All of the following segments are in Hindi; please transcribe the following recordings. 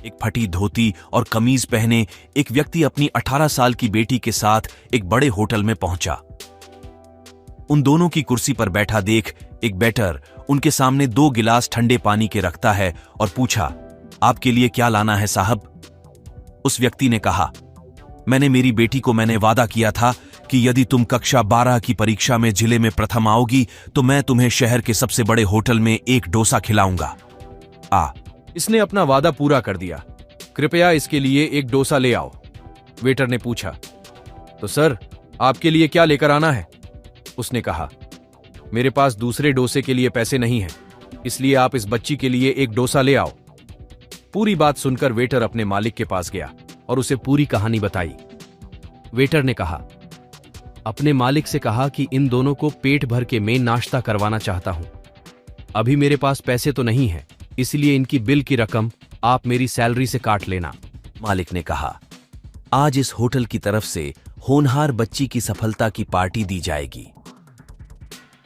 एक फटी धोती और कमीज पहने एक व्यक्ति अपनी 18 साल की बेटी के साथ एक बड़े होटल में पहुंचा। उन दोनों की कुर्सी पर बैठा देख एक वेटर उनके सामने 2 गिलास ठंडे पानी के रखता है और पूछा, आपके लिए क्या लाना है साहब? उस व्यक्ति ने कहा, मेरी बेटी को मैंने वादा किया था कि यदि तुम कक्षा 12 की परीक्षा में जिले में प्रथम आओगी तो मैं तुम्हें शहर के सबसे बड़े होटल में एक डोसा खिलाऊंगा। इसने अपना वादा पूरा कर दिया। कृपया इसके लिए एक डोसा ले आओ। वेटर ने पूछा। तो सर, आपके लिए क्या लेकर आना है? उसने कहा, मेरे पास दूसरे डोसे के लिए पैसे नहीं हैं, इसलिए आप इस बच्ची के लिए एक डोसा ले आओ। पूरी बात सुनकर वेटर अपने मालिक के पास गया और उसे पूरी कहानी बताई। वेटर ने कहा, अपने मालिक से कहा कि इन दोनों को पेट भर के मैं नाश्ता करवाना चाहता हूं। अभी मेरे पास पैसे तो नहीं है, इसलिए इनकी बिल की रकम आप मेरी सैलरी से काट लेना। मालिक ने कहा, आज इस होटल की तरफ से होनहार बच्ची की सफलता की पार्टी दी जाएगी।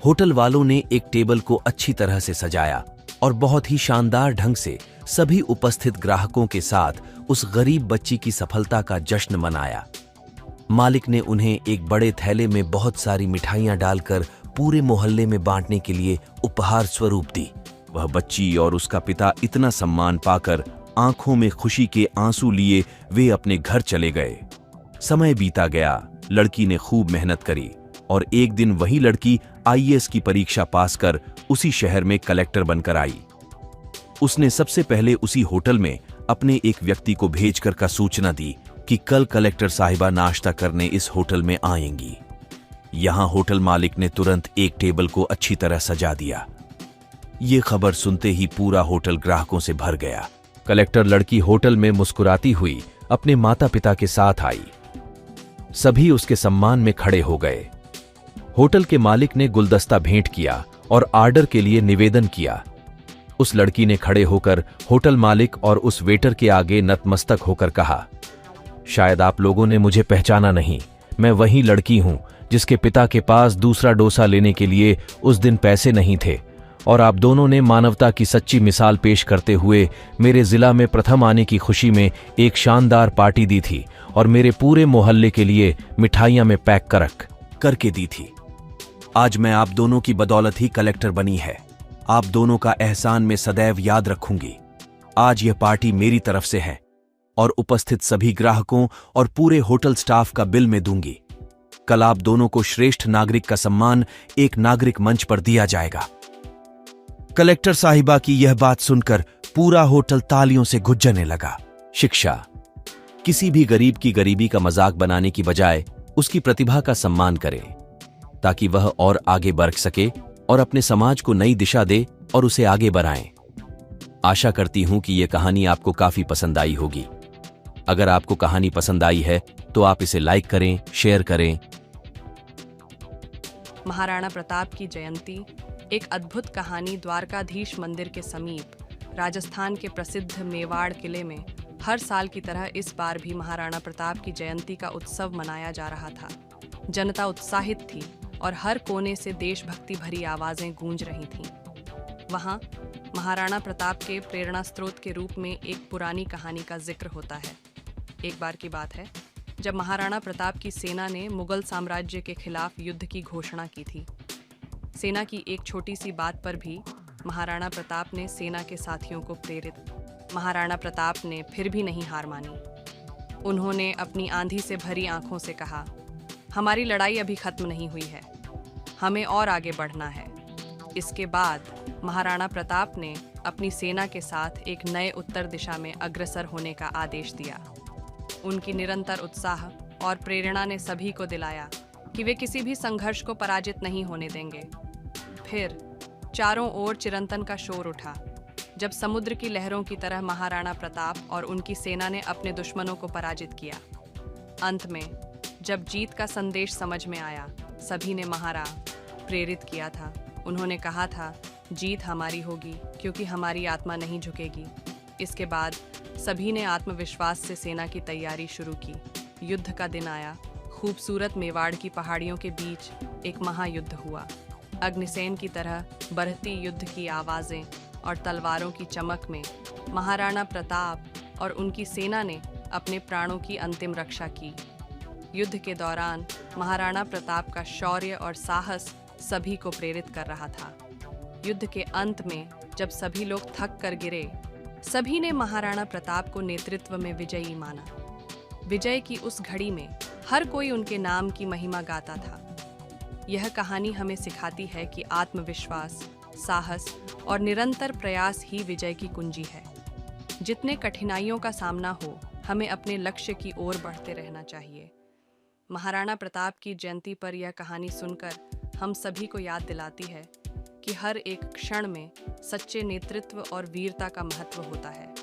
होटल वालों ने एक टेबल को अच्छी तरह से सजाया और बहुत ही शानदार ढंग से सभी उपस्थित ग्राहकों के साथ उस गरीब बच्ची की सफलता का जश्न मनाया। मालिक ने उन्हें एक बड़े थैले में बहुत सारी मिठाइयां डालकर पूरे मोहल्ले में बांटने के लिए उपहार स्वरूप दी। वह बच्ची और उसका पिता इतना सम्मान पाकर आंखों में खुशी के आंसू लिए वे अपने घर चले गए। समय बीता गया, लड़की ने खूब मेहनत करी और एक दिन वही लड़की आईएएस की परीक्षा पास कर उसी शहर में कलेक्टर बनकर आई। उसने सबसे पहले उसी होटल में अपने एक व्यक्ति को भेजकर का सूचना दी कि कल कलेक्टर साहिबा नाश्ता करने इस होटल में आएंगी। यहां होटल मालिक ने तुरंत एक टेबल को अच्छी तरह सजा दिया। ये खबर सुनते ही पूरा होटल ग्राहकों से भर गया। कलेक्टर लड़की होटल में मुस्कुराती हुई अपने माता पिता के साथ आई। सभी उसके सम्मान में खड़े हो गए। होटल के मालिक ने गुलदस्ता भेंट किया और आर्डर के लिए निवेदन किया। उस लड़की ने खड़े होकर होटल मालिक और उस वेटर के आगे नतमस्तक होकर कहा, शायद आप लोगों ने मुझे पहचाना नहीं, मैं वही लड़की हूं जिसके पिता के पास दूसरा डोसा लेने के लिए उस दिन पैसे नहीं थे और आप दोनों ने मानवता की सच्ची मिसाल पेश करते हुए मेरे जिला में प्रथम आने की खुशी में एक शानदार पार्टी दी थी और मेरे पूरे मोहल्ले के लिए मिठाइयां में पैक करके दी थी। आज मैं आप दोनों की बदौलत ही कलेक्टर बनी है। आप दोनों का एहसान में सदैव याद रखूंगी। आज यह पार्टी मेरी तरफ से है और उपस्थित सभी ग्राहकों और पूरे होटल स्टाफ का बिल में दूंगी। कल आप दोनों को श्रेष्ठ नागरिक का सम्मान एक नागरिक मंच पर दिया जाएगा। कलेक्टर साहिबा की यह बात सुनकर पूरा होटल तालियों से गुंजने लगा। शिक्षा। किसी भी गरीब की गरीबी का मजाक बनाने की बजाय उसकी प्रतिभा का सम्मान करें ताकि वह और आगे बढ़ सके और अपने समाज को नई दिशा दे और उसे आगे बढ़ाएं। आशा करती हूं कि यह कहानी आपको काफी पसंद आई होगी। अगर आपको कहानी पसंद आई है तो आप इसे लाइक करें, शेयर करें। महाराणा प्रताप की जयंती एक अद्भुत कहानी द्वारकाधीश मंदिर के समीप राजस्थान के प्रसिद्ध मेवाड़ किले में हर साल की तरह इस बार भी महाराणा प्रताप की जयंती का उत्सव मनाया जा रहा था। जनता उत्साहित थी और हर कोने से देशभक्ति भरी आवाजें गूंज रही थीं। वहाँ महाराणा प्रताप के प्रेरणा स्रोत के रूप में एक पुरानी कहानी का जिक्र होता है। एक बार की बात है जब महाराणा प्रताप की सेना ने मुगल साम्राज्य के खिलाफ युद्ध की घोषणा की थी। सेना की एक छोटी सी बात पर भी महाराणा प्रताप ने सेना के साथियों को प्रेरित। महाराणा प्रताप ने फिर भी नहीं हार मानी। उन्होंने अपनी आंधी से भरी आंखों से कहा, हमारी लड़ाई अभी खत्म नहीं हुई है, हमें और आगे बढ़ना है। इसके बाद महाराणा प्रताप ने अपनी सेना के साथ एक नए उत्तर दिशा में अग्रसर होने का आदेश दिया। उनकी निरंतर उत्साह और प्रेरणा ने सभी को दिलाया कि वे किसी भी संघर्ष को पराजित नहीं होने देंगे। फिर चारों ओर चिरंतन का शोर उठा जब समुद्र की लहरों की तरह महाराणा प्रताप और उनकी सेना ने अपने दुश्मनों को पराजित किया। अंत में जब जीत का संदेश समझ में आया, सभी ने महारा प्रेरित किया था। उन्होंने कहा था, जीत हमारी होगी क्योंकि हमारी आत्मा नहीं झुकेगी। इसके बाद सभी ने आत्मविश्वास से सेना की तैयारी शुरू की। युद्ध का दिन आया। खूबसूरत मेवाड़ की पहाड़ियों के बीच एक महायुद्ध हुआ। अग्निसेन की तरह बढ़ती युद्ध की आवाज़ें और तलवारों की चमक में महाराणा प्रताप और उनकी सेना ने अपने प्राणों की अंतिम रक्षा की। युद्ध के दौरान महाराणा प्रताप का शौर्य और साहस सभी को प्रेरित कर रहा था। युद्ध के अंत में जब सभी लोग थक कर गिरे, सभी ने महाराणा प्रताप को नेतृत्व में विजयी माना। विजय की उस घड़ी में हर कोई उनके नाम की महिमा गाता था। यह कहानी हमें सिखाती है कि आत्मविश्वास, साहस और निरंतर प्रयास ही विजय की कुंजी है। जितने कठिनाइयों का सामना हो, हमें अपने लक्ष्य की ओर बढ़ते रहना चाहिए। महाराणा प्रताप की जयंती पर यह कहानी सुनकर हम सभी को याद दिलाती है कि हर एक क्षण में सच्चे नेतृत्व और वीरता का महत्व होता है।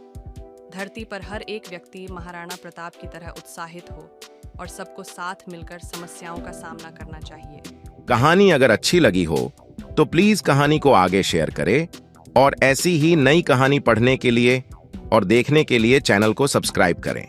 धरती पर हर एक व्यक्ति महाराणा प्रताप की तरह उत्साहित हो और सबको साथ मिलकर समस्याओं का सामना करना चाहिए। कहानी अगर अच्छी लगी हो तो प्लीज कहानी को आगे शेयर करें और ऐसी ही नई कहानी पढ़ने के लिए और देखने के लिए चैनल को सब्सक्राइब करें।